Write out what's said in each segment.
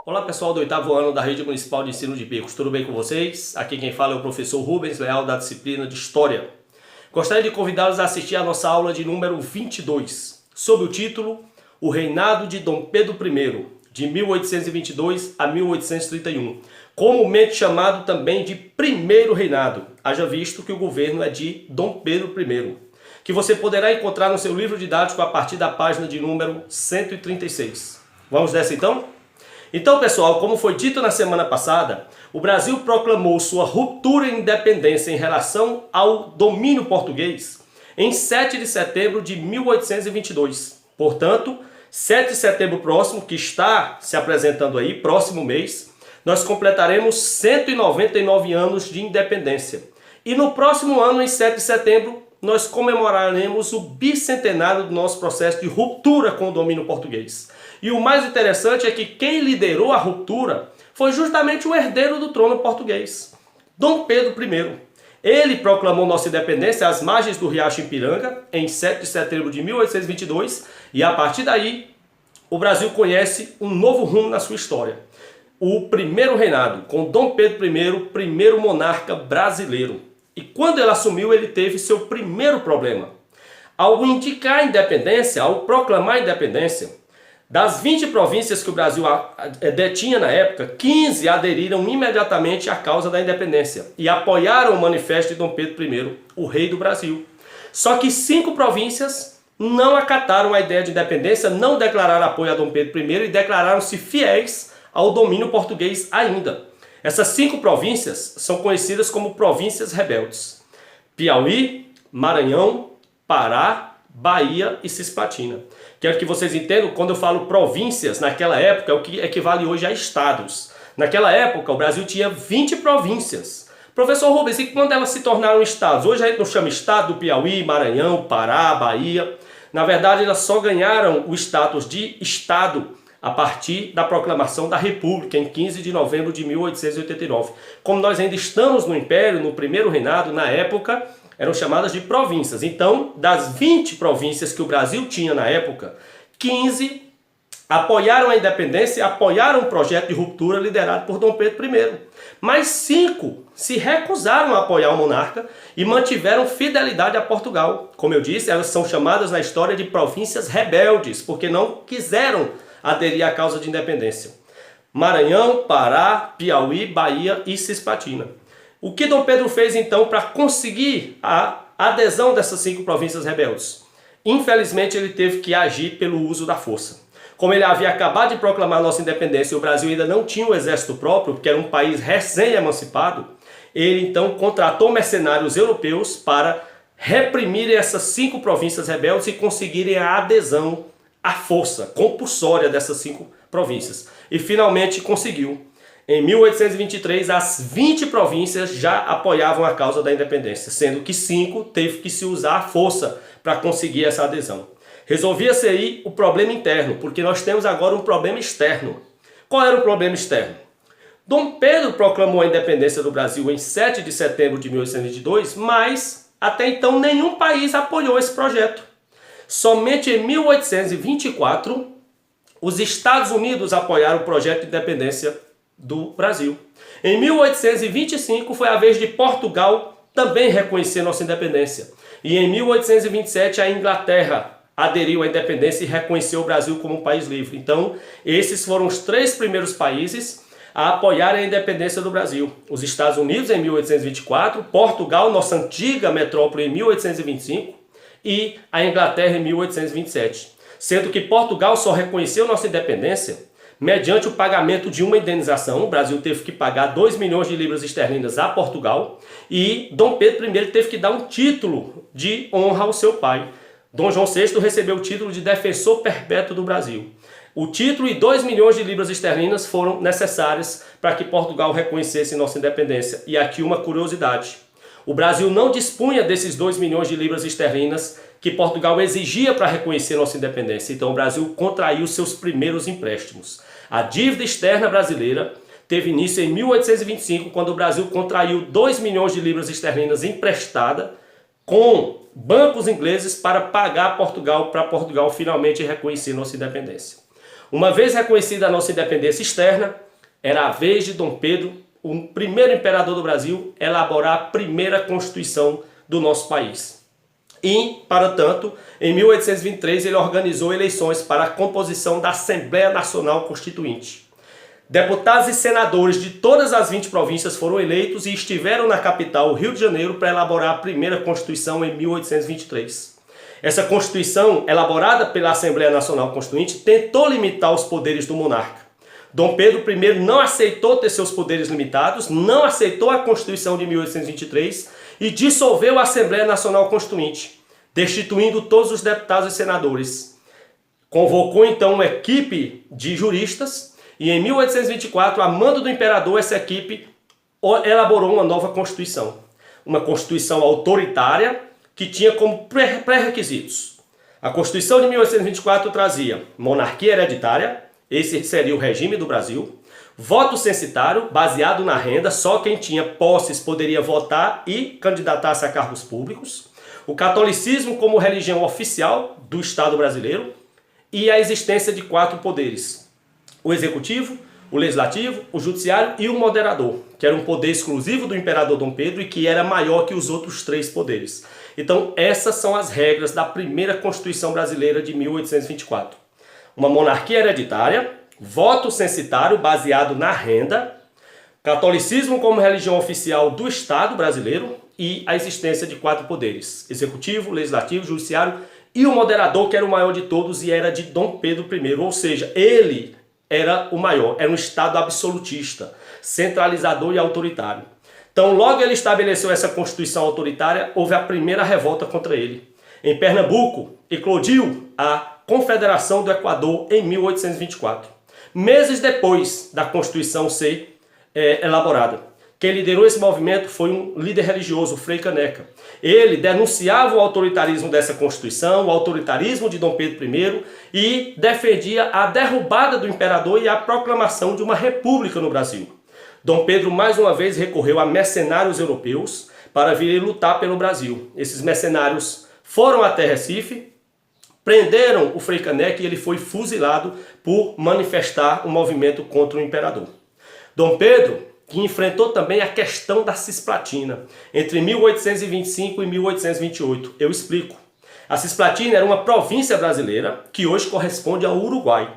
Olá pessoal do 8º ano da Rede Municipal de Ensino de Picos, tudo bem com vocês? Aqui quem fala é o professor Rubens Leal da disciplina de História. Gostaria de convidá-los a assistir a nossa aula de número 22, sob o título O Reinado de Dom Pedro I, de 1822 a 1831, comumente chamado também de Primeiro Reinado, haja visto que o governo é de Dom Pedro I, que você poderá encontrar no seu livro didático a partir da página de número 136. Vamos nessa então? Então, pessoal, como foi dito na semana passada, o Brasil proclamou sua ruptura e independência em relação ao domínio português em 7 de setembro de 1822. Portanto, 7 de setembro próximo, que está se apresentando aí, próximo mês, nós completaremos 199 anos de independência. E no próximo ano, em 7 de setembro, nós comemoraremos o bicentenário do nosso processo de ruptura com o domínio português. E o mais interessante é que quem liderou a ruptura foi justamente o herdeiro do trono português, Dom Pedro I. Ele proclamou nossa independência às margens do Riacho Ipiranga, em 7 de setembro de 1822, e a partir daí o Brasil conhece um novo rumo na sua história. O primeiro reinado, com Dom Pedro I, primeiro monarca brasileiro. E quando ele assumiu, ele teve seu primeiro problema. Ao indicar a independência, ao proclamar a independência, das 20 províncias que o Brasil detinha na época, 15 aderiram imediatamente à causa da independência e apoiaram o manifesto de Dom Pedro I, o rei do Brasil. Só que 5 províncias não acataram a ideia de independência, não declararam apoio a Dom Pedro I e declararam-se fiéis ao domínio português ainda. Essas 5 províncias são conhecidas como províncias rebeldes: Piauí, Maranhão, Pará, Bahia e Cisplatina. Quero que vocês entendam, quando eu falo províncias, naquela época é o que equivale hoje a estados. Naquela época o Brasil tinha 20 províncias. Professor Rubens, e quando elas se tornaram estados? Hoje a gente não chama estado do Piauí, Maranhão, Pará, Bahia. Na verdade elas só ganharam o status de estado a partir da proclamação da República, em 15 de novembro de 1889. Como nós ainda estamos no Império, no primeiro reinado, na época, eram chamadas de províncias. Então, das 20 províncias que o Brasil tinha na época, 15 apoiaram a independência e apoiaram o projeto de ruptura liderado por Dom Pedro I. Mas 5 se recusaram a apoiar o monarca e mantiveram fidelidade a Portugal. Como eu disse, elas são chamadas na história de províncias rebeldes, porque não quiseram aderir à causa de independência. Maranhão, Pará, Piauí, Bahia e Cisplatina. O que Dom Pedro fez então para conseguir a adesão dessas 5 províncias rebeldes? Infelizmente ele teve que agir pelo uso da força. Como ele havia acabado de proclamar nossa independência e o Brasil ainda não tinha um exército próprio, porque era um país recém-emancipado, ele então contratou mercenários europeus para reprimirem essas 5 províncias rebeldes e conseguirem a adesão à força compulsória dessas 5 províncias. E finalmente conseguiu. Em 1823, as 20 províncias já apoiavam a causa da independência, sendo que 5 teve que se usar a força para conseguir essa adesão. Resolvia-se aí o problema interno, porque nós temos agora um problema externo. Qual era o problema externo? Dom Pedro proclamou a independência do Brasil em 7 de setembro de 1822, mas até então nenhum país apoiou esse projeto. Somente em 1824, os Estados Unidos apoiaram o projeto de independência do Brasil. Em 1825 foi a vez de Portugal também reconhecer nossa independência. E em 1827 a Inglaterra aderiu à independência e reconheceu o Brasil como um país livre. Então, esses foram os 3 primeiros países a apoiarem a independência do Brasil. Os Estados Unidos em 1824, Portugal, nossa antiga metrópole, em 1825 e a Inglaterra em 1827. Sendo que Portugal só reconheceu nossa independência mediante o pagamento de uma indenização. O Brasil teve que pagar 2 milhões de libras esterlinas a Portugal e Dom Pedro I teve que dar um título de honra ao seu pai. Dom João VI recebeu o título de defensor perpétuo do Brasil. O título e 2 milhões de libras esterlinas foram necessários para que Portugal reconhecesse nossa independência. E aqui uma curiosidade: o Brasil não dispunha desses 2 milhões de libras esterlinas que Portugal exigia para reconhecer nossa independência. Então o Brasil contraiu seus primeiros empréstimos. A dívida externa brasileira teve início em 1825, quando o Brasil contraiu 2 milhões de libras esterlinas emprestada com bancos ingleses para pagar Portugal, para Portugal finalmente reconhecer nossa independência. Uma vez reconhecida a nossa independência externa, era a vez de Dom Pedro, o primeiro imperador do Brasil, elaborar a primeira Constituição do nosso país. E, para tanto, em 1823 ele organizou eleições para a composição da Assembleia Nacional Constituinte. Deputados e senadores de todas as 20 províncias foram eleitos e estiveram na capital, Rio de Janeiro, para elaborar a primeira Constituição em 1823. Essa Constituição, elaborada pela Assembleia Nacional Constituinte, tentou limitar os poderes do monarca. Dom Pedro I não aceitou ter seus poderes limitados, não aceitou a Constituição de 1823 e dissolveu a Assembleia Nacional Constituinte, destituindo todos os deputados e senadores. Convocou então uma equipe de juristas e em 1824, a mando do imperador, essa equipe elaborou uma nova Constituição. Uma Constituição autoritária que tinha como pré-requisitos. A Constituição de 1824 trazia monarquia hereditária, esse seria o regime do Brasil, voto censitário, baseado na renda, só quem tinha posses poderia votar e candidatar-se a cargos públicos, o catolicismo como religião oficial do Estado brasileiro e a existência de 4 poderes: o executivo, o legislativo, o judiciário e o moderador, que era um poder exclusivo do imperador Dom Pedro e que era maior que os outros 3 poderes. Então, essas são as regras da primeira Constituição brasileira de 1824. Uma monarquia hereditária, voto censitário baseado na renda, catolicismo como religião oficial do Estado brasileiro e a existência de 4 poderes: executivo, legislativo, judiciário e o moderador, que era o maior de todos e era de Dom Pedro I, ou seja, ele era o maior, era um Estado absolutista, centralizador e autoritário. Então, logo ele estabeleceu essa Constituição autoritária, houve a primeira revolta contra ele. Em Pernambuco, eclodiu a Confederação do Equador em 1824. Meses depois da Constituição ser elaborada. Quem liderou esse movimento foi um líder religioso, Frei Caneca. Ele denunciava o autoritarismo dessa Constituição, o autoritarismo de Dom Pedro I e defendia a derrubada do imperador e a proclamação de uma república no Brasil. Dom Pedro mais uma vez recorreu a mercenários europeus para virem lutar pelo Brasil. Esses mercenários foram até Recife, prenderam o Frei Caneca e ele foi fuzilado por manifestar um movimento contra o imperador. Dom Pedro, que enfrentou também a questão da Cisplatina entre 1825 e 1828. Eu explico. A Cisplatina era uma província brasileira que hoje corresponde ao Uruguai.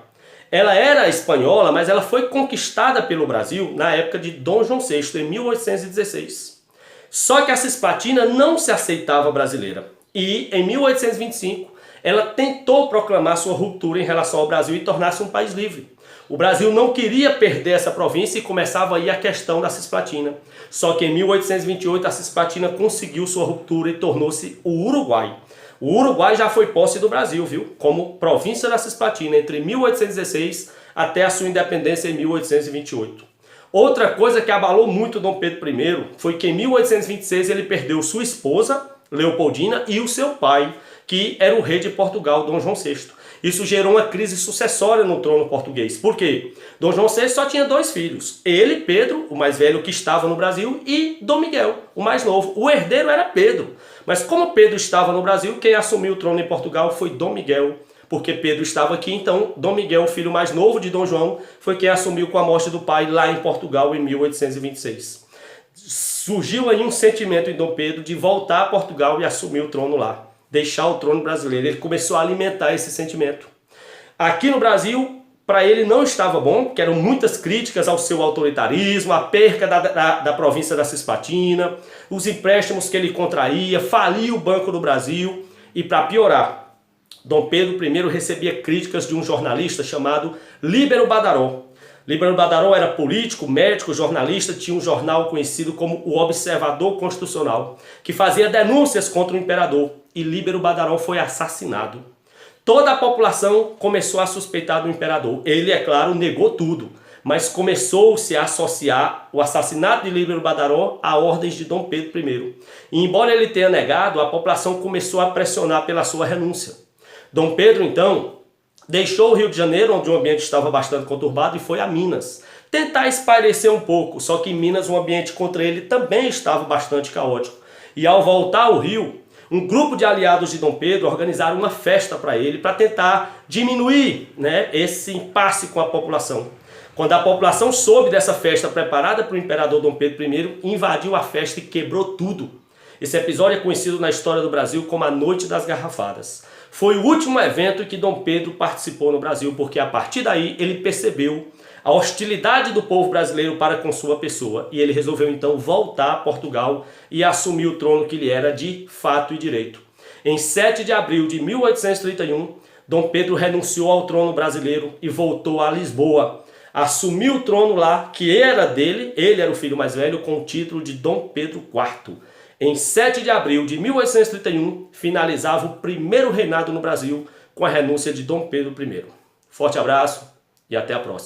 Ela era espanhola, mas ela foi conquistada pelo Brasil na época de Dom João VI, em 1816. Só que a Cisplatina não se aceitava brasileira. E em 1825, ela tentou proclamar sua ruptura em relação ao Brasil e tornar-se um país livre. O Brasil não queria perder essa província e começava aí a questão da Cisplatina. Só que em 1828 a Cisplatina conseguiu sua ruptura e tornou-se o Uruguai. O Uruguai já foi posse do Brasil, viu? Como província da Cisplatina entre 1816 até a sua independência em 1828. Outra coisa que abalou muito Dom Pedro I foi que em 1826 ele perdeu sua esposa, Leopoldina, e o seu pai, que era o rei de Portugal, Dom João VI. Isso gerou uma crise sucessória no trono português. Por quê? Dom João VI só tinha 2 filhos. Ele, Pedro, o mais velho que estava no Brasil, e Dom Miguel, o mais novo. O herdeiro era Pedro. Mas como Pedro estava no Brasil, quem assumiu o trono em Portugal foi Dom Miguel. Porque Pedro estava aqui, então Dom Miguel, o filho mais novo de Dom João, foi quem assumiu com a morte do pai lá em Portugal em 1826. Surgiu aí um sentimento em Dom Pedro de voltar a Portugal e assumir o trono lá. Deixar o trono brasileiro. Ele começou a alimentar esse sentimento. Aqui no Brasil, para ele não estava bom, porque eram muitas críticas ao seu autoritarismo, a perca da província da Cisplatina, os empréstimos que ele contraía, faliu o Banco do Brasil. E para piorar, Dom Pedro I recebia críticas de um jornalista chamado Líbero Badaró. Líbero Badaró era político, médico, jornalista, tinha um jornal conhecido como o Observador Constitucional, que fazia denúncias contra o imperador. E Líbero Badaró foi assassinado. Toda a população começou a suspeitar do imperador. Ele, é claro, negou tudo, mas começou-se a associar o assassinato de Líbero Badaró a ordens de Dom Pedro I. E embora ele tenha negado, a população começou a pressionar pela sua renúncia. Dom Pedro, então, deixou o Rio de Janeiro, onde o ambiente estava bastante conturbado, e foi a Minas. Tentar espairecer um pouco, só que em Minas o ambiente contra ele também estava bastante caótico. E ao voltar ao Rio, um grupo de aliados de Dom Pedro organizaram uma festa para ele, para tentar diminuir, né, esse impasse com a população. Quando a população soube dessa festa preparada para o imperador Dom Pedro I, invadiu a festa e quebrou tudo. Esse episódio é conhecido na história do Brasil como a Noite das Garrafadas. Foi o último evento em que Dom Pedro participou no Brasil, porque a partir daí ele percebeu a hostilidade do povo brasileiro para com sua pessoa e ele resolveu então voltar a Portugal e assumir o trono que lhe era de fato e direito. Em 7 de abril de 1831, Dom Pedro renunciou ao trono brasileiro e voltou a Lisboa. Assumiu o trono lá, que era dele, ele era o filho mais velho, com o título de Dom Pedro IV. Em 7 de abril de 1831, finalizava o primeiro reinado no Brasil com a renúncia de Dom Pedro I. Forte abraço e até a próxima.